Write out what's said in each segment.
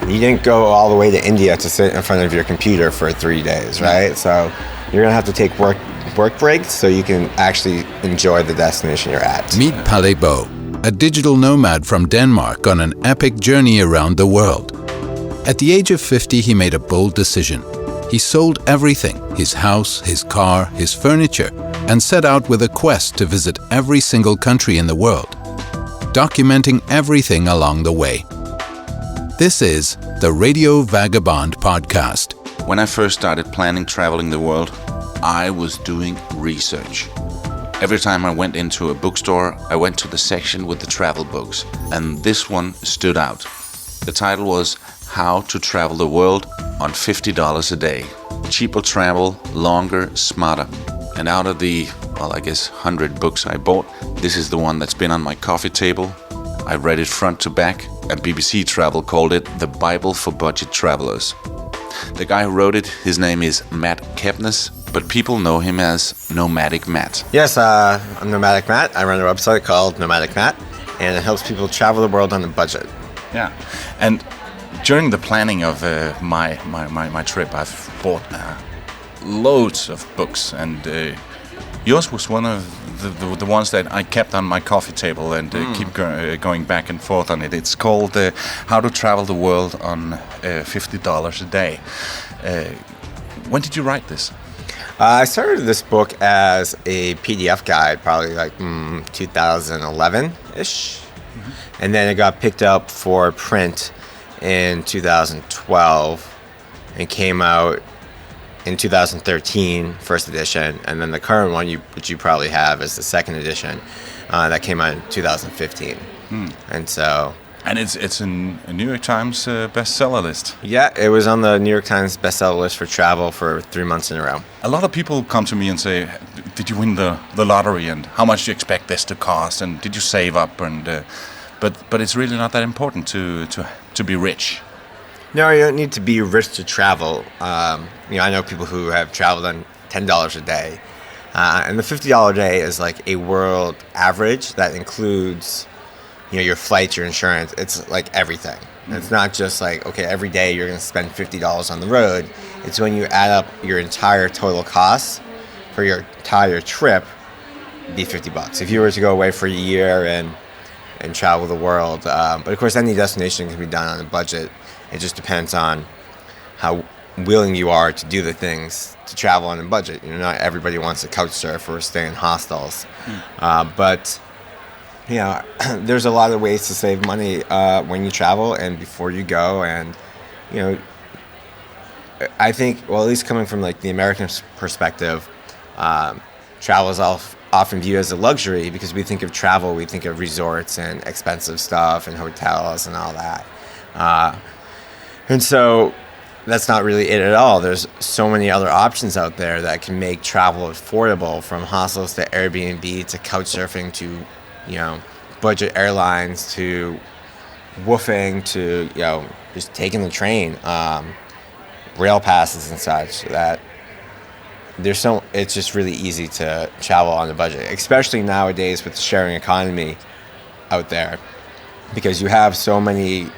you didn't go all the way to India to sit in front of your computer for 3 days, right? So you're going to have to take work breaks so you can actually enjoy the destination you're at. Meet Palle Bo, a digital nomad from Denmark on an epic journey around the world. At the age of 50, he made a bold decision. He sold everything, his house, his car, his furniture, and set out with a quest to visit every single country in the world, documenting everything along the way. This is the Radio Vagabond podcast. When I first started planning traveling the world, I was doing research. Every time I went into a bookstore, I went to the section with the travel books, and this one stood out. The title was How to Travel the World on $50 a Day. Cheaper travel, longer, smarter. And out of the, 100 books I bought, this is the one that's been on my coffee table. I read it front to back, and BBC Travel called it the Bible for Budget Travelers. The guy who wrote it, his name is Matt Kepnes, but people know him as Nomadic Matt. Yes, I'm Nomadic Matt. I run a website called Nomadic Matt, and it helps people travel the world on a budget. Yeah, and during the planning of my trip, I've bought loads of books, and yours was one of the ones that I kept on my coffee table and keep going back and forth on it. It's called How to Travel the World on $50 a Day. When did you write this? I started this book as a PDF guide, probably 2011-ish. Mm-hmm. And then it got picked up for print in 2012 and came out in 2013, first edition, and then the current one, which you probably have, is the second edition that came out in 2015. And so, and it's in a New York Times bestseller list. Yeah, it was on the New York Times bestseller list for travel for 3 months in a row. A lot of people come to me and say, "Did you win the lottery? And how much do you expect this to cost? And did you save up?" And but it's really not that important to be rich. No, you don't need to be rich to travel. I know people who have traveled on $10 a day. And the $50 a day is like a world average that includes, your flights, your insurance. It's like everything. Mm-hmm. It's not just like, okay, every day you're going to spend $50 on the road. It's when you add up your entire total costs for your entire trip, it'd be $50. If you were to go away for a year and travel the world. But of course, any destination can be done on a budget. It just depends on how willing you are to do the things to travel on a budget. Not everybody wants to couch surf or stay in hostels. But there's a lot of ways to save money when you travel and before you go. And, I think, well, at least coming from the American perspective, travel is often viewed as a luxury because we think of travel, we think of resorts and expensive stuff and hotels and all that. And so that's not really it at all. There's so many other options out there that can make travel affordable, from hostels to Airbnb to couch surfing to, budget airlines to woofing to, just taking the train, rail passes and such. That it's just really easy to travel on a budget, especially nowadays with the sharing economy out there, because you have so many.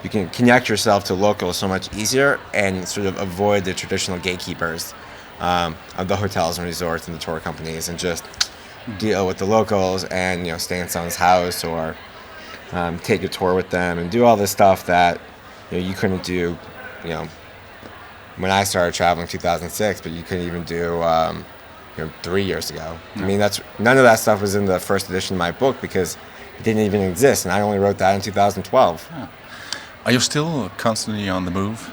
You can connect yourself to locals so much easier and sort of avoid the traditional gatekeepers of the hotels and resorts and the tour companies, and just deal with the locals and stay in someone's house or take a tour with them and do all this stuff that you couldn't do when I started traveling in 2006, but you couldn't even do 3 years ago. I mean, none of that stuff was in the first edition of my book because it didn't even exist, and I only wrote that in 2012. Are you still constantly on the move?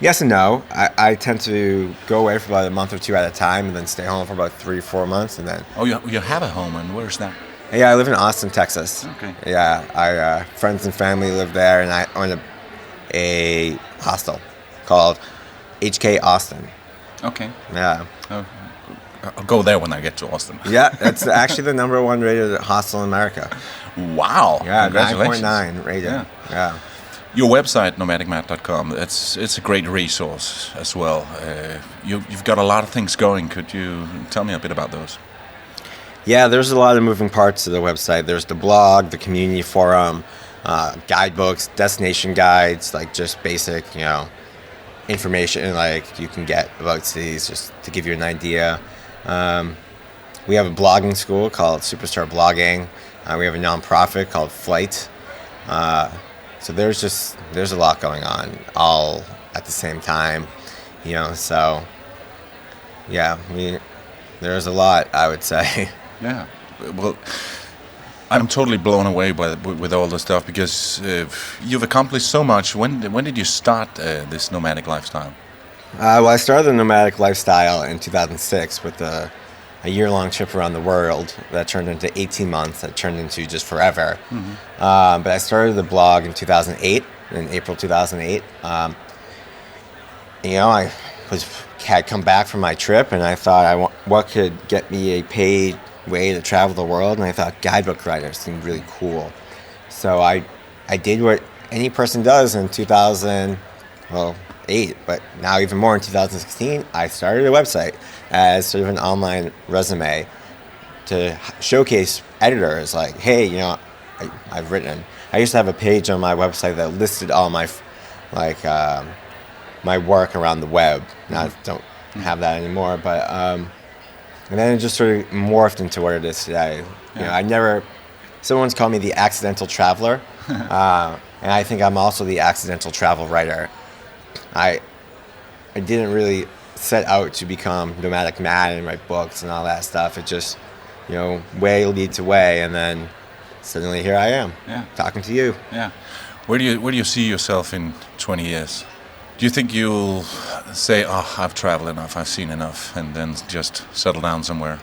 Yes and no. I tend to go away for about a month or two at a time and then stay home for about 3-4 months and then... Oh, you have a home, and where's that? Yeah, I live in Austin, Texas. Okay. Yeah, friends and family live there, and I own a hostel called HK Austin. Okay. Yeah. I'll go there when I get to Austin. Yeah, it's actually the #1 rated hostel in America. Wow. Yeah, Congratulations. 9.9 rated. Yeah. Your website, nomadicmatt.com, it's a great resource as well. You've got a lot of things going. Could you tell me a bit about those? Yeah, there's a lot of moving parts to the website. There's the blog, the community forum, guidebooks, destination guides, like just basic, information like you can get about cities, just to give you an idea. We have a blogging school called Superstar Blogging. We have a nonprofit called Flight. So there's a lot going on all at the same time, so yeah, there's a lot, I would say. Yeah. Well, I'm totally blown away with all the stuff, because you've accomplished so much. When did you start this nomadic lifestyle? Well, I started the nomadic lifestyle in 2006 with a year-long trip around the world that turned into 18 months, that turned into just forever. Mm-hmm. But I started the blog in 2008, in April 2008. I had come back from my trip, and I thought, what could get me a paid way to travel the world? And I thought guidebook writers seemed really cool. So I did what any person does in 2008, but now even more in 2016, I started a website as sort of an online resume to showcase editors like, hey, I've written. I used to have a page on my website that listed all my my work around the web. Now I don't have that anymore, but and then it just sort of morphed into what it is today. Yeah. Someone's called me the accidental traveler, and I think I'm also the accidental travel writer. I didn't really set out to become Nomadic Matt and write books and all that stuff. It just, way leads to way, and then suddenly here I am, talking to you. Yeah. Where do you see yourself in 20 years? Do you think you'll say, I've traveled enough, I've seen enough, and then just settle down somewhere?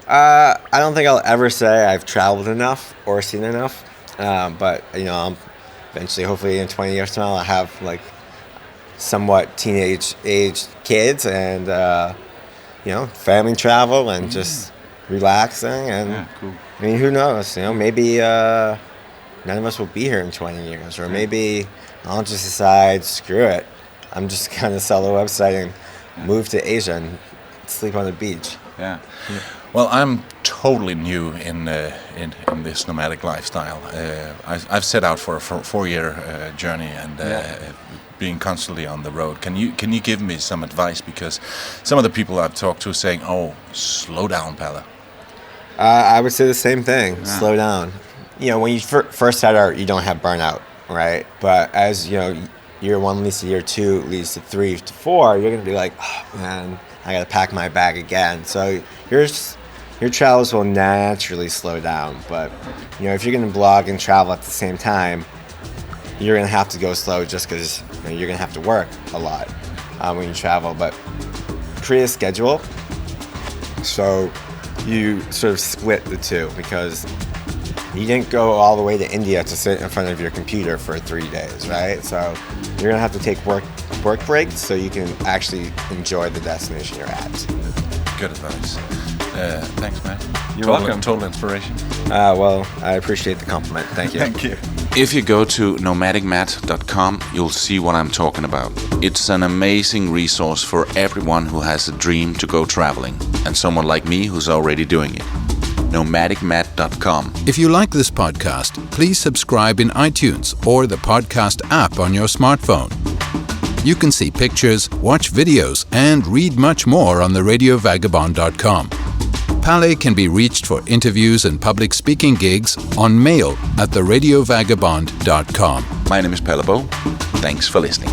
I don't think I'll ever say I've traveled enough or seen enough, but I'm eventually, hopefully in 20 years from now, I'll have somewhat teenage-aged kids and family travel and just relaxing, and cool. I mean, who knows? Maybe none of us will be here in 20 years, or maybe I'll just decide, screw it, I'm just gonna sell the website and move to Asia and sleep on the beach. Yeah. Well, I'm totally new in this nomadic lifestyle. I've set out for a 4-year journey, and being constantly on the road. Can you give me some advice? Because some of the people I've talked to are saying, slow down, Palle. I would say the same thing. Slow down. When you first start out, you don't have burnout, right? But as year 1 leads to year 2 leads to 3 to 4, you're gonna be like, oh man, I gotta pack my bag again. So your travels will naturally slow down. But if you're gonna blog and travel at the same time, you're gonna have to go slow, just because you're gonna have to work a lot when you travel. But create a schedule so you sort of split the two, because you didn't go all the way to India to sit in front of your computer for 3 days, right? So you're gonna have to take work breaks so you can actually enjoy the destination you're at. Good advice. Thanks, Matt. You're welcome. Total inspiration. Well, I appreciate the compliment. Thank you. Thank you. If you go to nomadicmatt.com, you'll see what I'm talking about. It's an amazing resource for everyone who has a dream to go traveling, and someone like me who's already doing it. nomadicmatt.com. If you like this podcast, please subscribe in iTunes or the podcast app on your smartphone. You can see pictures, watch videos, and read much more on theradiovagabond.com. Palle can be reached for interviews and public speaking gigs on mail at theradiovagabond.com. My name is Palle Bo. Thanks for listening.